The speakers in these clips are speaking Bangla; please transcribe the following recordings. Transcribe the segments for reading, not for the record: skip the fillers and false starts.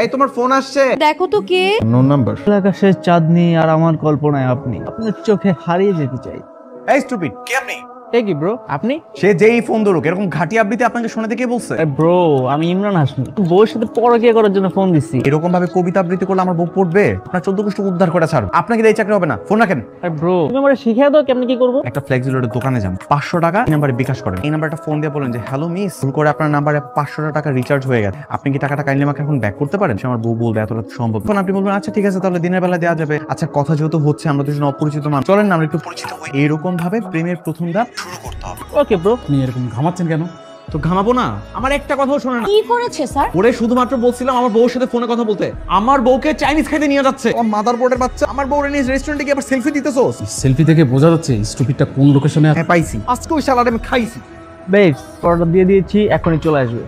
এই তোমার ফোন আসছে। দেখো তো কে। No number. আকাশের চাঁদনি আর আমার কল্পনায় আপনি, আপনার চোখে হারিয়ে যেতে চাই। এই স্টুপিড, কে আপনি? কি ব্রো আপনি? সে যেই ফোন ধরুক এরকম ঘাটি আবৃত্তি আপনাকে শোনাতে কে বলছে? ব্রো আমি ইমরান হাসমি, বউর সাথে পরকীয়া করার জন্য ফোন দিচ্ছি। এরকম ভাবে কবিতা আবৃত্তি করলে আমার বউ পড়বে, আপনার 14 গোষ্ঠী উদ্ধার করে ছাড়বে। আপনাকে এই চাকরি হবে না, ফোন রাখেন। ব্রো তুমি আমার শিখিয়ে দাও কেমনি কি করবো। একটা ফ্লেক্সিলোডের দোকানে যান, 500 টাকা এই নাম্বারে বিকাশ করেন। এই নাম্বারটা ফোন দিয়ে বলেন যে হ্যালো মিস, ভুল করে আপনার নাম্বারে 500 টাকা রিচার্জ হয়ে গেছে, আপনি কি টাকাটা কাইন্ডলি আমাকে এখন ব্যাক করতে পারেন? সে আমার বউ বলবে এতটা সম্ভব। তখন আপনি বলবেন আচ্ছা ঠিক আছে, তাহলে দিনের বেলা দেওয়া যাবে। আচ্ছা কথা যেহেতু হচ্ছে, আমরা দুজন অপরিচিত মানুষ, চলেন না আমরা একটু পরিচিত হই। এইরকম ভাবে প্রেমের প্রথম ধাপ শুরু করতে হবে। Okay bro. আপনি এরকম ঘামাচ্ছেন কেন? তো ঘামাবো না? আমার একটা কথাও শোনে না। কি করেছে স্যার? ওরে শুধুমাত্র বলছিলাম আমার বউর সাথে ফোনে কথা বলতে। আমার বউকে চাইনিজ খাইতে নিয়ে যাচ্ছে। আমার মাদার বোর্ডের বাচ্চা, আমার বউরে নিয়ে রেস্টুরেন্টে গিয়ে আবার সেলফি দিতেছো। সেলফি থেকে বোঝা যাচ্ছে স্টুপিডটা কোন লোকেশনে আছে। হ্যাঁ পাইছি, আজকে ওই শালারে আমি খাইছি। বেবস অর্ডার দিয়ে দিয়েছি, এখনই চলে আসবে।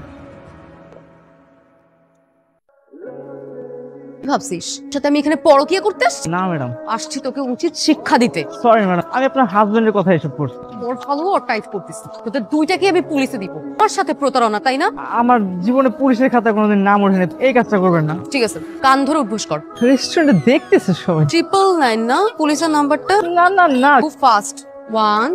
ভাবছিস সাথে আমি এখানে পরকীয়া করতে আসছি? না ম্যাডাম, আসছি তোকে উচিত শিক্ষা দিতে। সরি ম্যাডাম, আমি আপনার হাজবেন্ডের কথা এসব করছি। তোর ফলোয়ার টাইপ করতেছিস, তোদের দুইটাকে আমি পুলিশে দিব। তোর সাথে প্রতারণা, তাই না? আমার জীবনে পুলিশের খাতায় কোনোদিন নাম ওঠেনি, এই কাজটা করবেন না। ঠিক আছে, কান ধরে উঠবোস কর। রেস্টুরেন্টে দেখতেছে সবাই। 999 না পুলিশের নাম্বারটা? না না না। খুব ফাস্ট। 1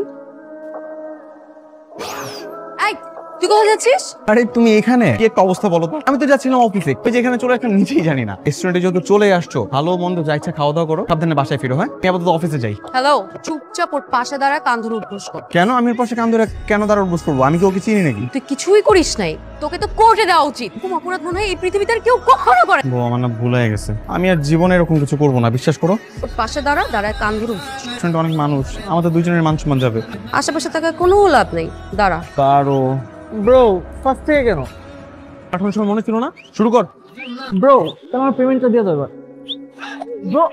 এই তুই কোথায় যাচ্ছিস? আরে তুমি এখানে কি একটা অবস্থা বলো তো। আমি তো যাচ্ছিলাম অফিসে, ওই যে এখানে চলে আসলাম নিজেই জানি না। রেস্টুরেন্টে যেহেতু চলে আসছো, ভালো মন্দ যা ইচ্ছা খাওয়া দাওয়া করো, সাবধানে বাসায় ফিরো। হ্যাঁ আমি আপাতত অফিসে যাই। হ্যালো, চুপচাপ ওর পাশে দাঁড়া, কান ধরে উঠবোস কর। কেন আমি ওর পাশে কান ধরে কেন দাঁড়ার অভ্যাস করবো? আমি কি ওকে চিনি নাকি? তুই কিছুই করিস নাই, তোকে তো কোর্টে দেওয়া উচিত। এরকম অপরাধ মনে হয় এই পৃথিবীতে আর কেউ কখনো করে না। বউ আমার না ভুল হয়ে গেছে, আমি আর জীবনে এরকম কিছু করবো না, বিশ্বাস করো। ওর পাশে দাঁড়া, দাঁড়ায় কান ধরে উঠবোস। রেস্টুরেন্টে অনেক মানুষ, আমাদের দুজনের মান সম্মান যাবে। আশেপাশে থাকা কোনো লাভ নেই, দাঁড়া। কারো ব্রো ফার্স্ট থেকে কেন? পাঠানোর সময় মনে ছিল না? শুরু কর। ব্রো তোমার পেমেন্টটা দিয়ে দাও এবার। ব্রো